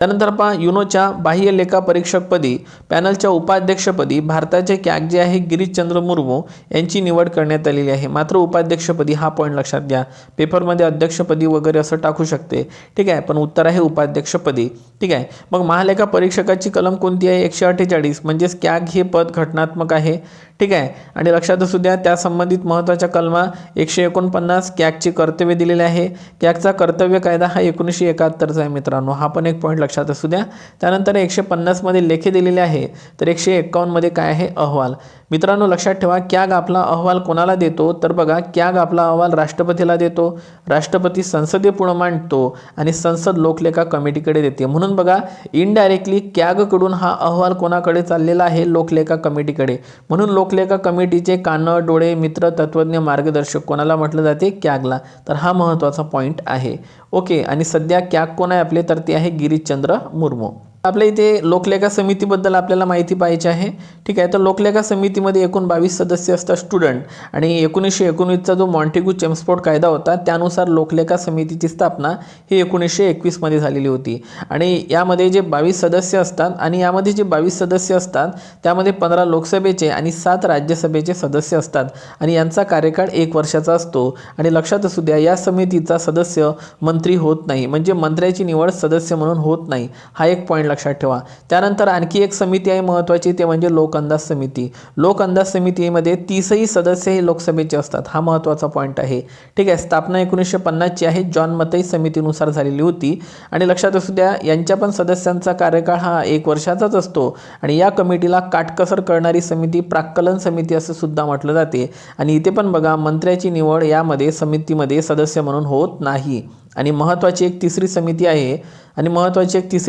त्यानंतर पहा युनोच्या बाह्य लेखा परीक्षकपदी पॅनलच्या उपाध्यक्षपदी भारताचे कॅग जे आहे गिरीशचंद्र मुर्मू यांची निवड करण्यात आलेली आहे। मात्र उपाध्यक्षपदी हा पॉईंट लक्षात घ्या, पेपरमध्ये अध्यक्षपदी वगैरे असं टाकू शकते, ठीक आहे, पण उत्तर आहे उपाध्यक्षपदी, ठीक आहे। मग महालेखा परीक्षकाची कलम कोणती आहे? 148, म्हणजेच कॅग हे पद घटनात्मक आहे, ठीक आहे। आणि लक्षात असू द्या त्या संबंधित महत्त्वाच्या कलमा 149 कॅगची कर्तव्य दिलेले आहे। कॅगचा कर्तव्य कायदा हा 1971चा आहे मित्रांनो, हा पण एक पॉईंट लक्षात असू द्या। त्यानंतर 150 मध्ये लेखे दिलेले आहे, तर 151 मध्ये काय आहे? अहवाल। मित्रांनो लक्षात ठेवा, कॅग आपला अहवाल कोणाला देतो? तर बघा, कॅग आपला अहवाल राष्ट्रपतीला देतो, राष्ट्रपती संसदेपुढे मांडतो आणि संसद लोकलेखा कमिटीकडे देते। म्हणून बघा, इनडायरेक्टली कॅगकडून हा अहवाल कोणाकडे चाललेला आहे? लोकलेखा कमिटीकडे। म्हणून लोकलेखा कमिटीचे कान, डोळे, मित्र, तत्वज्ञ, मार्गदर्शक कोणाला म्हटलं जाते? कॅगला। तर हा महत्त्वाचा पॉईंट आहे, ओके। आणि सध्या कॅग कोण आहे आपले? तर ते आहे गिरीशचंद्र मुर्मू। आपल्या इथे लोकलेखा समितीबद्दल आपल्याला माहिती पाहिजे आहे, ठीक आहे। तर लोकलेखा समितीमध्ये एकूण 22 सदस्य असतात स्टुडंट, आणि 1919चा जो मॉन्टेग्यू चेम्सफोर्ड कायदा होता त्यानुसार लोकलेखा समितीची स्थापना ही 1921 मध्ये झालेली होती। आणि यामध्ये जे 22 सदस्य असतात, आणि यामध्ये जे 22 सदस्य असतात त्यामध्ये 15 लोकसभेचे आणि 7 राज्यसभेचे सदस्य असतात, आणि यांचा कार्यकाळ 1 वर्षाचा असतो। आणि लक्षात असू द्या, या समितीचा सदस्य मंत्री होत नाही, म्हणजे मंत्र्याची निवड सदस्य म्हणून होत नाही, हा एक पॉईंट लक्षात ठेवा। त्यानंतर आणखी एक समिती आहे महत्त्वाची, ते म्हणजे लोक अंदाज समिती। लोक अंदाज समितीमध्ये 30ही सदस्य हे लोकसभेचे असतात, हा महत्त्वाचा पॉईंट आहे, ठीक आहे। स्थापना 1950 ची आहे, जॉन मतई समितीनुसार झालेली होती। आणि लक्षात असू द्या, यांच्या पण सदस्यांचा कार्यकाळ हा 1 वर्षाचाच असतो। आणि या कमिटीला काटकसर करणारी समिती प्राक्कलन समिती असं सुद्धा म्हटलं जाते। आणि इथे पण बघा, मंत्र्याची निवड यामध्ये समितीमध्ये सदस्य म्हणून होत नाही। आणि महत्त्वाची एक तिसरी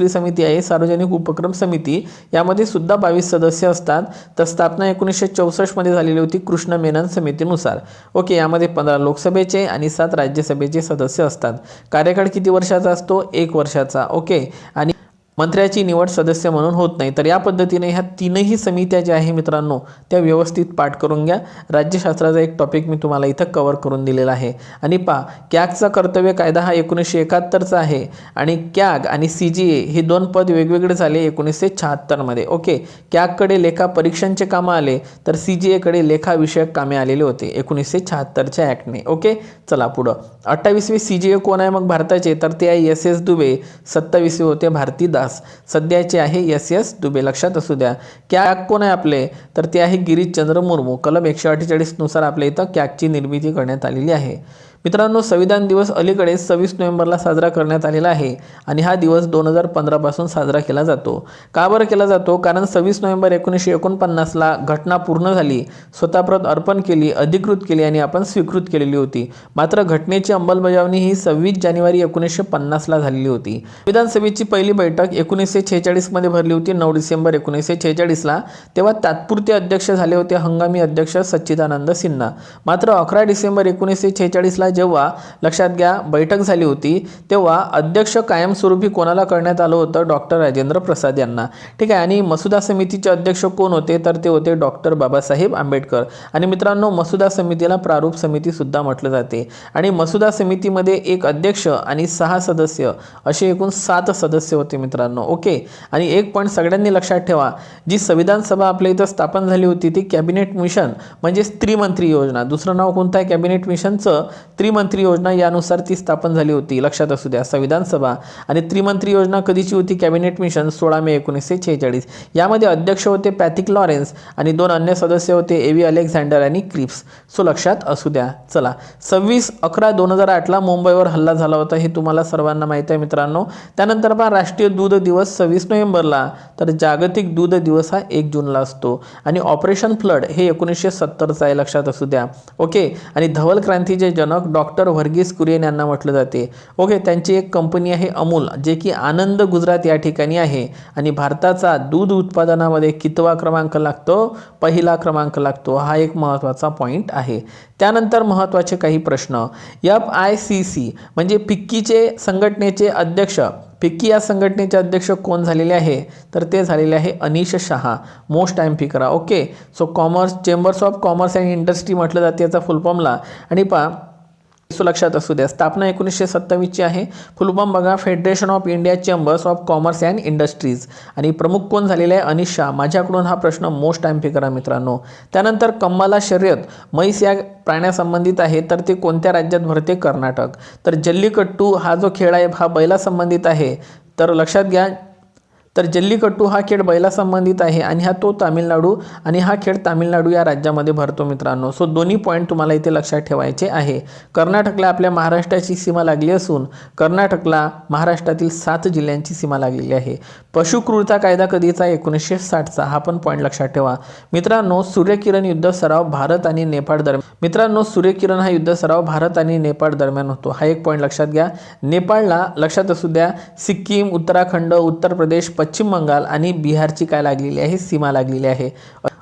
समिती आहे सार्वजनिक उपक्रम समिती, यामध्ये सुद्धा 22 सदस्य असतात। तर स्थापना 1964 मध्ये झालेली होती कृष्ण मेनन समितीनुसार, ओके। यामध्ये 15 लोकसभेचे आणि 7 राज्यसभेचे सदस्य असतात। कार्यकाळ किती वर्षाचा असतो? 1 वर्षाचा, ओके। आणि मंत्र्याची निवड सदस्य म्हणून होत नाही। तर या पद्धतीने ह्या तीनही समित्या ज्या आहे मित्रांनो, त्या व्यवस्थित पाठ करून घ्या। राज्यशास्त्राचा एक टॉपिक मी तुम्हाला इथं कव्हर करून दिलेला आहे। आणि पहा, कॅगचा कर्तव्य कायदा हा 1971चा आहे, आणि कॅग आणि CGA हे 2 पद वेगवेगळे झाले 1976 मध्ये, ओके। कॅगकडे लेखा परीक्षांचे कामं आले, तर CGA कडे लेखा विषयक कामे आलेले होते 1976च्या ॲक्टने, ओके। चला पुढं, 28वे CGA कोण आहे मग भारताचे? तर ते आहे SS दुबे। 27वे होते भारती दास, सध्याचे आहे SS दुबे, लक्षात असू द्या। कॅग कोण आहे आपले? तर ते आहे गिरीशचंद्र मुर्मू। कलम 148 नुसार आपल्या इथं कॅगची निर्मिती करण्यात आलेली आहे। मित्रांनो, संविधान दिवस अलीकडे 26 नोव्हेंबरला साजरा करण्यात आलेला आहे, आणि हा दिवस 2015 पासून साजरा केला जातो। का बरं केला जातो? कारण 26 नोव्हेंबर 1949ला घटना पूर्ण झाली, स्वतःप्रत अर्पण केली, अधिकृत केली आणि आपण स्वीकृत केलेली होती। मात्र घटनेची अंमलबजावणी ही 26 जानेवारी 1950ला झालेली होती। संविधान सभेची पहिली बैठक 1946 मध्ये भरली होती, 9 डिसेंबर 1946ला। तेव्हा तात्पुरते अध्यक्ष झाले होते हंगामी अध्यक्ष सच्चिदानंद सिन्हा। मात्र 11 डिसेंबर 1946ला जेव्हा, लक्षात घ्या, बैठक झाली होती, तेव्हा अध्यक्ष कायमस्वरूपी कोणाला करण्यात आलं होतं? डॉक्टर राजेंद्र प्रसाद यांना, ठीक आहे। आणि मसुदा समितीचे अध्यक्ष कोण होते? तर ते होते डॉक्टर बाबासाहेब आंबेडकर। आणि मित्रांनो, मसुदा समितीला प्रारूप समिती सुद्धा म्हटलं जाते। आणि मसुदा समितीमध्ये एक अध्यक्ष आणि 6 सदस्य असे एकूण 7 सदस्य होते मित्रांनो, ओके। आणि एक पॉईंट सगळ्यांनी लक्षात ठेवा, जी संविधान सभा आपल्या इथं स्थापन झाली होती ती कॅबिनेट मिशन म्हणजे त्रिमंत्री योजना, दुसरं नाव कोणतं आहे कॅबिनेट मिशनचं? त्रिमंत्री योजना, यानुसार ती स्थापन झाली होती, लक्षात असू द्या, संविधान सभा। आणि त्रिमंत्री योजना कधीची होती कॅबिनेट मिशन? 16 मे 1946। यामध्ये अध्यक्ष होते पॅथिक लॉरेन्स, आणि 2 अन्य सदस्य होते एव्ही अलेक्झांडर आणि क्रिप्स, सो लक्षात असू द्या। चला, 26/11/2008ला मुंबईवर हल्ला झाला होता, हे तुम्हाला सर्वांना माहिती आहे मित्रांनो। त्यानंतर पहा, राष्ट्रीय दूध दिवस 26 नोव्हेंबरला, तर जागतिक दूध दिवस हा 1 जूनला असतो। आणि ऑपरेशन फ्लड हे 1970चं आहे, लक्षात असू द्या, ओके। आणि धवल क्रांतीचे जनक डॉक्टर व्हर्गीस कुरियन यांना म्हटलं जाते, ओके। त्यांची एक कंपनी आहे अमूल, जे की आनंद गुजरात या ठिकाणी आहे। आणि भारताचा दूध उत्पादनामध्ये कितवा क्रमांक लागतो? पहिला क्रमांक लागतो, हा एक महत्त्वाचा पॉईंट आहे। त्यानंतर महत्त्वाचे काही प्रश्न, FICC म्हणजे फिक्कीचे संघटनेचे अध्यक्ष, फिक्की या संघटनेचे अध्यक्ष कोण झालेले आहे? तर ते झालेले आहे अनिश शहा, मोस्ट टाइम फिकरा, okay. So commerce, chambers of commerce and industry म्हटलं जाते याचा फुल फॉर्मला। आणि पहा, सो लक्षात असू द्या, स्थापना 1927 ची आहे. फुल फॉर्म बघा, federation of India chambers of commerce and industries. आणि प्रमुख कोण झालेले आहे? अनिश शाह. माझ्याकडून हा प्रश्न मोस्ट टाइम पे करा मित्रांनो. त्यानंतर कम्माला शर्यत म्हैस या प्राण्यासंबंधित आहे, तर ते कोणत्या राज्यात भरते? कर्नाटक. तर जल्लीकट्टू हा जो खेळ आहे हा बैला संबंधित आहे, तर लक्षात घ्या. तर जल्लीकट्टू हा खेळ बैला संबंधित आहे आणि तो तामिळनाडू, आणि हा खेळ तामिळनाडू या राज्यामध्ये भरतो मित्रांनो. सो दोन्ही पॉईंट तुम्हाला इथे लक्षात ठेवायचे आहे. कर्नाटकला आपल्या महाराष्ट्राची सीमा लागली असून कर्नाटकला महाराष्ट्रातील 7 जिल्ह्यांची सीमा लागलेली आहे. पशुक्रूरता कायदा कधीचा? 1960चा. हा पण पॉईंट लक्षात ठेवा मित्रांनो. सूर्यकिरण युद्ध सराव भारत आणि नेपाळ दरम्यान, मित्रांनो सूर्यकिरण हा युद्ध सराव भारत आणि नेपाळ दरम्यान होतो. हा एक पॉईंट लक्षात घ्या. नेपाळला लक्षात असू द्या, सिक्कीम, उत्तराखंड, उत्तर प्रदेश, पश्चिम बंगाल आणि बिहारची काय लागलेली आहे? सीमा लागलेली आहे.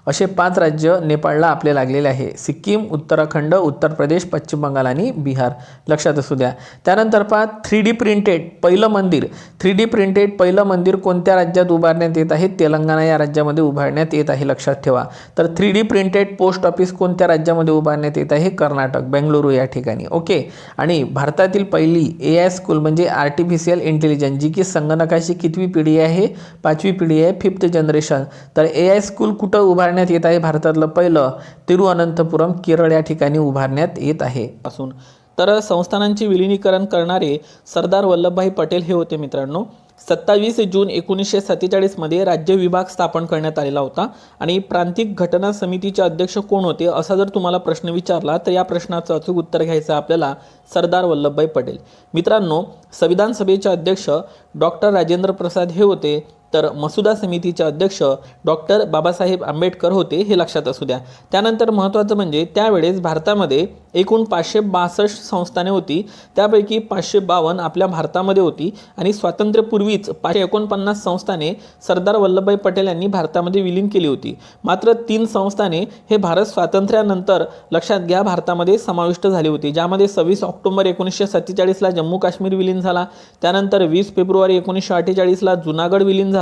असे 5 राज्य नेपाळला आपले लागलेले आहे. सिक्कीम, उत्तराखंड, उत्तर प्रदेश, पश्चिम बंगाल आणि बिहार. लक्षात असू द्या. त्यानंतर पहा, 3D प्रिंटेड पहिलं मंदिर. 3D प्रिंटेड पहिलं मंदिर कोणत्या राज्यात उभारण्यात येत आहे? तेलंगणा या राज्यामध्ये उभारण्यात येत आहे. लक्षात ठेवा. तर 3D प्रिंटेड पोस्ट ऑफिस कोणत्या राज्यामध्ये उभारण्यात येत आहे? कर्नाटक, बेंगळुरू या ठिकाणी. ओके. आणि भारतातील पहिली AI स्कूल म्हणजे आर्टिफिशियल इंटेलिजन्स, जी की संगणकाची कितवी पिढी आहे? 5वी पिढी आहे, 5th जनरेशन. तर AI स्कूल कुठं उभारण्यात येत आहे? भारतातलं पहिलं तिरुअनंतपुरम, केरळ या ठिकाणी उभारण्यात येत आहे. पासून तर संस्थानांचे विलीनीकरण करणारे सरदार वल्लभभाई पटेल हे होते मित्रांनो. 27 जून 1947 मध्ये राज्य विभाग स्थापन करण्यात आलेला होता. आणि प्रांतिक घटना समितीचे अध्यक्ष कोण होते असा जर तुम्हाला प्रश्न विचारला तर या प्रश्नाचं अचूक उत्तर घ्यायचं आपल्याला सरदार वल्लभभाई पटेल. मित्रांनो, संविधान सभेचे अध्यक्ष डॉक्टर राजेंद्र प्रसाद हे होते. तर मसुदा समितीचे अध्यक्ष डॉक्टर बाबासाहेब आंबेडकर होते, हे लक्षात असू द्या. त्यानंतर महत्त्वाचं म्हणजे त्यावेळेस भारतामध्ये एकूण 562 संस्थाने होती, त्यापैकी 552 आपल्या भारतामध्ये होती. आणि स्वातंत्र्यपूर्वीच 549 संस्थाने सरदार वल्लभभाई पटेल यांनी भारतामध्ये विलीन केली होती. मात्र 3 संस्थाने हे भारत स्वातंत्र्यानंतर लक्षात घ्या भारतामध्ये समाविष्ट झाली होती, ज्यामध्ये 26 ऑक्टोबर 1947ला जम्मू काश्मीर विलीन झाला. त्यानंतर 20 फेब्रुवारी 1948ला जुनागड विलीन झाला.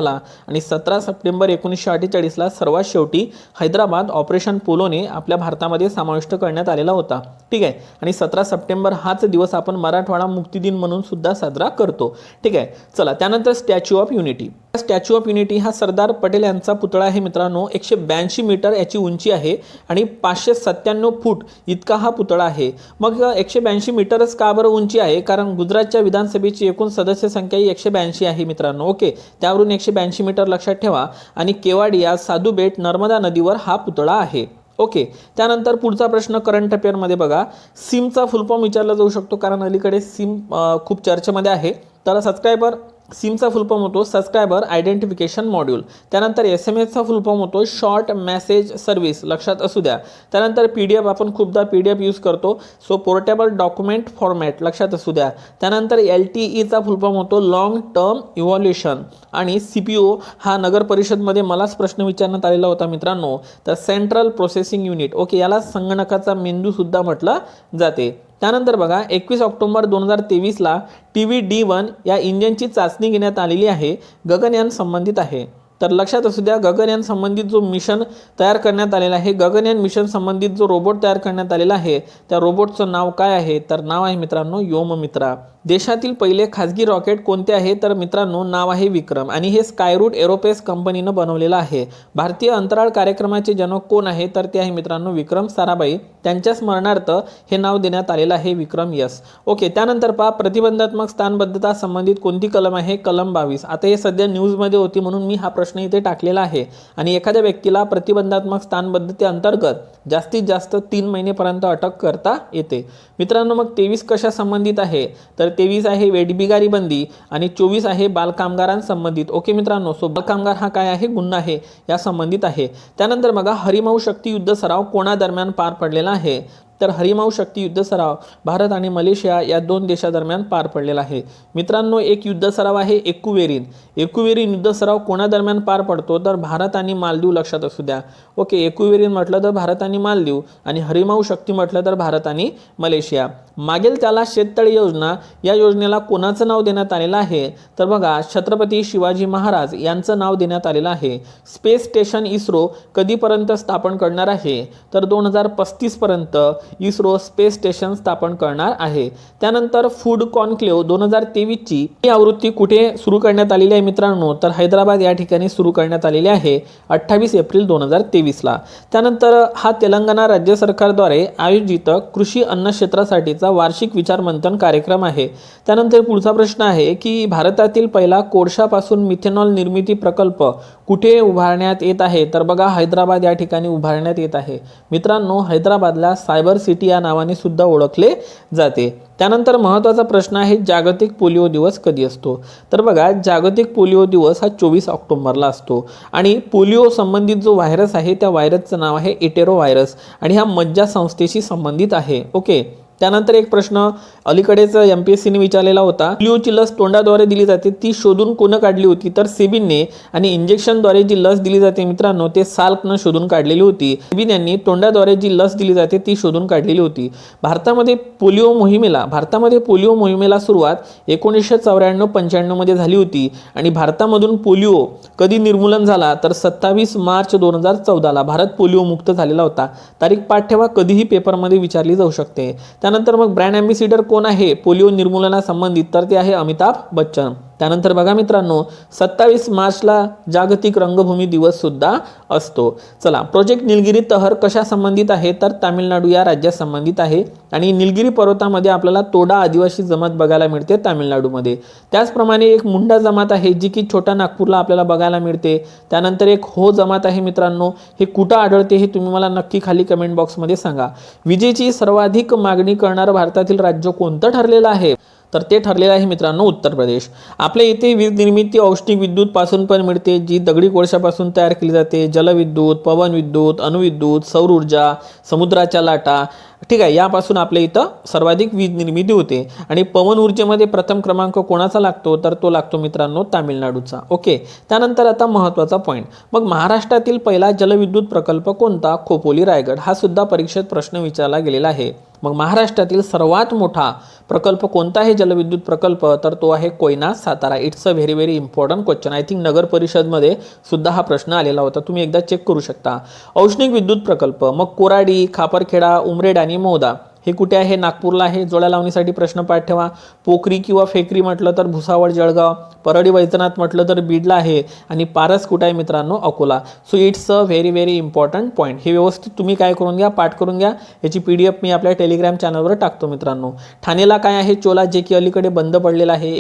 आणि 17 सप्टेंबर 1948ला सर्वात शेवटी हैदराबाद ऑपरेशन पोलोने आपल्या भारतामध्ये समाविष्ट करण्यात आलेला होता. ठीक आहे. आणि 17 सप्टेंबर हाच दिवस आपण मराठवाडा मुक्ती दिन म्हणून सुद्धा साजरा करतो. ठीक आहे. चला, त्यानंतर statue of unity. Statue of unity हा सरदार पटेल यांचा पुतळा आहे मित्रांनो. 182 मीटर याची उंची आहे आणि 597 फूट इतका हा पुतळा आहे. मग 182 मीटरच का बरं उंची आहे? कारण गुजरातच्या विधानसभेची एकूण सदस्य संख्या ही 182 आहे मित्रांनो. ओके. त्यावरून 182 मीटर लक्षात ठेवा. आणि केवाडिया, साधू बेट, नर्मदा नदीवर हा पुतळा आहे. ओके. त्यानंतर पुढचा प्रश्न करंट अफेअरमध्ये बघा, सिमचा फुल फॉर्म विचारला जाऊ शकतो कारण अलीकडे सिम खूप चर्चेमध्ये आहे. तर सबस्क्रायबर, सिमचा फुल फॉर्म होतो सबस्क्रायबर आयडेंटिफिकेशन मॉड्यूल. त्यानंतर SMS चा फुल फॉर्म होतो शॉर्ट मेसेज सर्व्हिस, लक्षात असू द्या. त्यानंतर PDF, आपण खूपदा PDF यूज करतो, सो पोर्टेबल डॉक्युमेंट फॉर्मॅट, लक्षात असू द्या. त्यानंतर LTE चा फुल फॉर्म होतो लॉंग टर्म इव्हॉल्युशन. आणि CPO हा नगर परिषदमध्ये मलाच प्रश्न विचारण्यात आलेला होता मित्रांनो. तर सेंट्रल प्रोसेसिंग युनिट. ओके. याला संगणकाचा मेंदू सुद्धा म्हटलं जाते. त्यानंतर बघा, 21 ऑक्टोबर 2023ला TVD-1 या इंजिनची चाचणी घेण्यात आलेली आहे. गगनयान संबंधित आहे. तर लक्षात असू द्या, गगनयान संबंधित जो मिशन तयार करण्यात आलेला आहे, गगनयान मिशन संबंधित जो रोबोट तयार करण्यात आलेला आहे, त्या रोबोटचं नाव काय आहे? तर नाव आहे मित्रांनो योममित्रा. देशातील पहिले खाजगी रॉकेट कोणते आहे? तर मित्रांनो नाव आहे विक्रम. आणि हे स्कायरूट एरोस्पेस कंपनीनं बनवलेलं आहे. भारतीय अंतराळ कार्यक्रमाचे जनक कोण आहे? तर ते आहे मित्रांनो विक्रम साराभाई. त्यांच्या स्मरणार्थ हे नाव देण्यात आलेलं आहे विक्रम यस. ओके. त्यानंतर पहा, प्रतिबंधात्मक स्थानबद्धता संबंधित कोणती कलम आहे? कलम 22. आता हे सध्या न्यूजमध्ये होती म्हणून मी हा प्रश्न इथे टाकलेला आहे. आणि एखाद्या व्यक्तीला प्रतिबंधात्मक स्थानबद्धतेअंतर्गत जास्तीत जास्त 3 महिनेपर्यंत अटक करता येते. मित्रांनो, मग 23 कशा संबंधित आहे? तर 23 आहे वेठबिगारी बंदी. आणि 24 आहे बालकामगारांसंबंधित. ओके मित्रांनो, सो बालकामगार हा काय आहे? गुन्हा आहे, या संबंधित आहे. त्यानंतर बघा, हरिमाऊ शक्ती युद्ध सराव कोणादरम्यान पार पडलेला आहे? तर हरिमाऊ शक्ती युद्ध सराव भारत आणि मलेशिया या 2 देशादरम्यान पार पडलेला आहे. मित्रांनो, एक युद्ध सराव आहे एकुवेरिन. एकुवेरिन युद्ध सराव कोणादरम्यान पार पडतो? तर भारत आणि मालदीव, लक्षात असू द्या. ओके. एकुवेरिन म्हटलं तर भारत आणि मालदीव, आणि हरिमाऊ शक्ती म्हटलं तर भारत आणि मलेशिया. मागेल त्याला शेततळे योजना, या योजनेला कोणाचं नाव देण्यात आलेलं आहे? तर बघा, छत्रपती शिवाजी महाराज यांचं नाव देण्यात आलेलं आहे. स्पेस स्टेशन इस्रो कधीपर्यंत स्थापन करणार आहे? तर 2035 पर्यंत इस्रो स्पेस स्टेशन स्थापन करणार आहे. त्यानंतर फूड कॉन्क्लेव्ह 2023ची ही आवृत्ती कुठे सुरू करण्यात आलेली आहे मित्रांनो, तर हैदराबाद या ठिकाणी सुरू करण्यात आलेली आहे 28 एप्रिल 2023ला. त्यानंतर हा तेलंगणा राज्य सरकारद्वारे आयोजित कृषी अन्न क्षेत्रासाठीचा वार्षिक विचारमंथन कार्यक्रम आहे. त्यानंतर पुढचा प्रश्न आहे की भारतातील पहिला कोळशापासून मिथेनॉल निर्मिती प्रकल्प कुठे उभारण्यात येत आहे, तर बघा हैदराबाद या ठिकाणी उभारण्यात येत आहे. मित्रांनो, हैदराबादला सायबर सिटी या नावाने सुद्धा ओळखले जाते. त्यानंतर महत्त्वाचा प्रश्न आहे जागतिक पोलिओ दिवस कधी असतो, तर बघा जागतिक पोलिओ दिवस हा 24 ऑक्टोबरला असतो आणि पोलिओ संबंधित जो व्हायरस आहे त्या व्हायरसचं नाव आहे एटेरो व्हायरस आणि हा मज्जा संस्थेशी संबंधित आहे. ओके. त्यानंतर एक प्रश्न अलीकडेच MPSCने विचारलेला होता, पोलिओची लस तोंडाद्वारे दिली जाते ती शोधून कोण काढली होती, तर सेबीने. आणि इंजेक्शनद्वारे जी लस दिली जाते मित्रांनो ते साल्कनं शोधून काढलेली होती. सेबीन यांनी तोंडाद्वारे जी लस दिली जाते ती शोधून काढलेली होती. भारतामध्ये पोलिओ मोहिमेला सुरुवात 1994-95 मध्ये झाली होती आणि भारतामधून पोलिओ कधी निर्मूलन झाला, तर 27 मार्च 2014ला भारत पोलिओ मुक्त झालेला होता. तारीख पाठ ठेवा, कधीही पेपरमध्ये विचारली जाऊ शकते. त्यानंतर मग ब्रँड ॲम्बेसिडर कोण आहे पोलिओ निर्मूलनासंबंधित, तर ते आहे अमिताभ बच्चन. त्यानंतर बघा मित्रांनो 27 मार्चला जागतिक रंगभूमी दिवस सुद्धा असतो. चला, प्रोजेक्ट निलगिरी तहर कशा संबंधित आहे, तर तामिळनाडू या राज्यात संबंधित आहे आणि निलगिरी पर्वतामध्ये आपल्याला तोडा आदिवासी जमात बघायला मिळते तामिळनाडूमध्ये. त्याचप्रमाणे एक मुंडा जमात आहे जी की छोट्या नागपूरला आपल्याला बघायला मिळते. त्यानंतर एक हो जमात आहे मित्रांनो, हे कुठं आढळते हे तुम्ही मला नक्की खाली कमेंट बॉक्समध्ये सांगा. विजेची सर्वाधिक मागणी करणारं भारतातील राज्य कोणतं ठरलेलं आहे, तर ते ठरलेलं आहे मित्रांनो उत्तर प्रदेश. आपल्या इथे वीज निर्मिती औष्णिक विद्युत पासून पण मिळते जी दगडी कोळशापासून तयार केली जाते. जलविद्युत, पवन विद्युत, अणुविद्युत, सौर ऊर्जा, समुद्राच्या लाटा, ठीक आहे, यापासून आपल्या इथं सर्वाधिक वीज निर्मिती होते. आणि पवन ऊर्जेमध्ये प्रथम क्रमांक कोणाचा लागतो, तर तो लागतो मित्रांनो तामिळनाडूचा. ओके. त्यानंतर आता महत्त्वाचा पॉईंट, मग महाराष्ट्रातील पहिला जलविद्युत प्रकल्प कोणता, खोपोली रायगड. हा सुद्धा परीक्षेत प्रश्न विचारला गेलेला आहे. मग महाराष्ट्रातील सर्वात मोठा प्रकल्प कोणता आहे जलविद्युत प्रकल्प, तर तो आहे Koyna Satara. It's a very very important question. I think नगर परिषदमध्ये सुद्धा हा प्रश्न आलेला होता, तुम्ही एकदा चेक करू शकता. औष्णिक विद्युत प्रकल्प, मग कोराडी, खापरखेडा, उमरेड आणि मौदा हे कुठे आहे, नागपूरला आहे. जोड्या लावणीसाठी प्रश्न पाठ ठेवा. पोखरी किंवा फेकरी म्हटलं तर भुसावळ जळगाव, परळी वैजनाथ म्हटलं तर बीडला आहे आणि पारस कुठे आहे मित्रांनो, Akola. So it's a very very important point. हे व्यवस्थित तुम्ही काय करून घ्या, पाठ करून घ्या. याची PDF मी आपल्या टेलिग्राम चॅनलवर टाकतो मित्रांनो. ठाणेला काय आहे, चोला जे की अलीकडे बंद पडलेला आहे.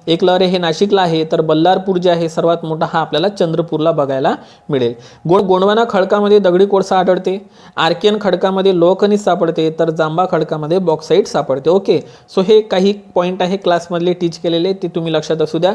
एक लहरे हे नाशिकला आहे. तर बल्लारपूर जे आहे सर्वात मोठा हा आपल्याला चंद्रपूरला बघायला मिळेल. गोंडवाना खडकामध्ये दगडी कोळसा आढळते. आर्कियन खडकामध्ये लोह खनिज सापडते. तर जांबा खडकामध्ये बॉक्साईट सापडते. ओके. सो हे काही पॉईंट आहे क्लासमधले टीच केलेले, ते तुम्ही लक्षात असू द्या.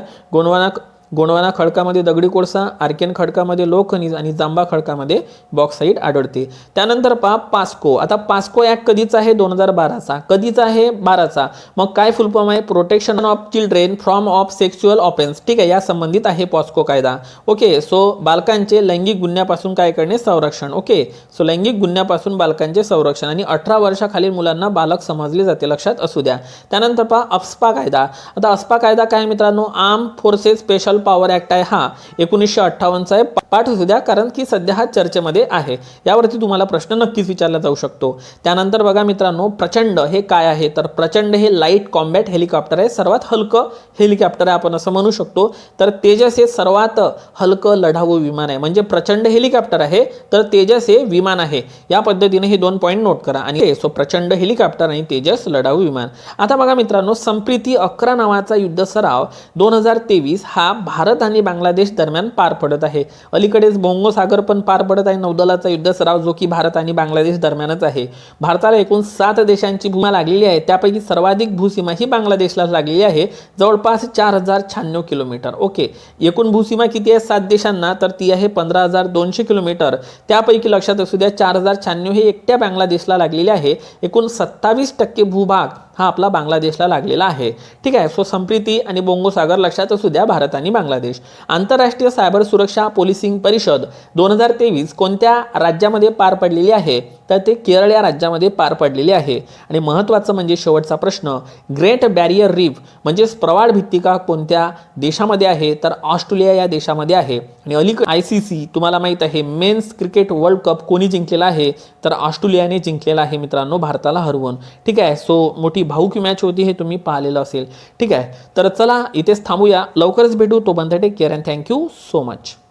गोंडवाना खडकामध्ये दगडी कोळसा, आर्कियन खडकामध्ये लोह खनिज आणि जांबा खडकामध्ये बॉक्साईट आढळते. त्यानंतर पहा पास्को. आता पास्को ॲक्ट कधीचा आहे, 2012चा. कधीचा आहे, 12चा. मग काय फुल फॉर्म आहे, protection of children from of sexual offence. ठीक आहे, या संबंधित आहे पॉस्को कायदा. ओके. सो बालकांचे लैंगिक गुन्ह्यापासून काय करणे, संरक्षण. ओके. सो लैंगिक गुन्ह्यापासून बालकांचे संरक्षण आणि 18 वर्षाखालील मुलांना बालक समजले जाते, लक्षात असू द्या. त्यानंतर पहा अप्स्पा कायदा. आता अप्स्पा कायदा काय मित्रांनो, arm forces special power act आहे. हा 1958चा आहे. पाठ असू द्या कारण की सध्या हा चर्चेमध्ये आहे. यावरती तुम्हाला प्रश्न नक्कीच विचारला जाऊ शकतो. त्यानंतर बघा मित्रांनो प्रचंड हे काय आहे, तर प्रचंड हे लाईट कॉम्बॅट हेलिकॉप्टर आहे. सर्वात हलकं हेलिकॉप्टर आहे आपण असं म्हणू शकतो. तर तेजस हे सर्वात हलकं लढाऊ विमान आहे. म्हणजे प्रचंड हेलिकॉप्टर आहे तर तेजस हे विमान आहे. या पद्धतीने हे 2 पॉईंट नोट करा. आणि सो प्रचंड हेलिकॉप्टर आणि तेजस लढाऊ विमान. आता बघा मित्रांनो संप्रीती 11 नावाचा युद्ध सराव 2023 हा भारत आणि बांगलादेश दरम्यान पार पडत आहे. अलीकडेच बोंगो सागर पण पार पडत आहे नौदलाचा युद्ध सराव, जो की भारत आणि बांगलादेश दरम्यानच आहे. भारताला एकूण 7 देशांची भूमा लागलेली आहे. त्यापैकी सर्वाधिक भूसीमा ही बांगलादेशला लागलेली आहे, जवळपास 4096 किलोमीटर. ओके. एकूण भूसीमा किती आहे 7 देशांना, तर ती आहे 15200 किलोमीटर. त्यापैकी लक्षात असू द्या 4096 हे एकट्या बांगलादेशला लागलेले आहे. एकूण 27% भूभाग हा आपला बांगलादेशला लागलेला आहे. ठीक आहे. सो संप्रीती आणि बोंगो सागर लक्षात असू द्या, भारत आणि बांगलादेश. आंतरराष्ट्रीय सायबर सुरक्षा पोलिसिंग परिषद 2023 कोणत्या राज्यामध्ये पार पडलेली आहे? तर ते केरळ या राज्यामध्ये पार पडलेली आहे. आणि महत्त्वाचं म्हणजे शेवटचा प्रश्न, ग्रेट बॅरियर रीफ म्हणजेच प्रवाळ भित्तिका कोणत्या देशामध्ये आहे? तर ऑस्ट्रेलिया या देशामध्ये आहे. आणि अलीकडे ICC तुम्हाला माहित आहे मेन्स क्रिकेट वर्ल्ड कप कोणी जिंकलेला आहे? तर ऑस्ट्रेलियाने जिंकलेला आहे मित्रांनो, भारताला हरवून. ठीक आहे. सो मोठी भाऊकी मॅच होती, हे तुम्ही पाहिलेलं असेल. ठीक आहे. तर चला इथेच थांबूया, लवकरच भेटू. तोपर्यंत take care and thank you so much.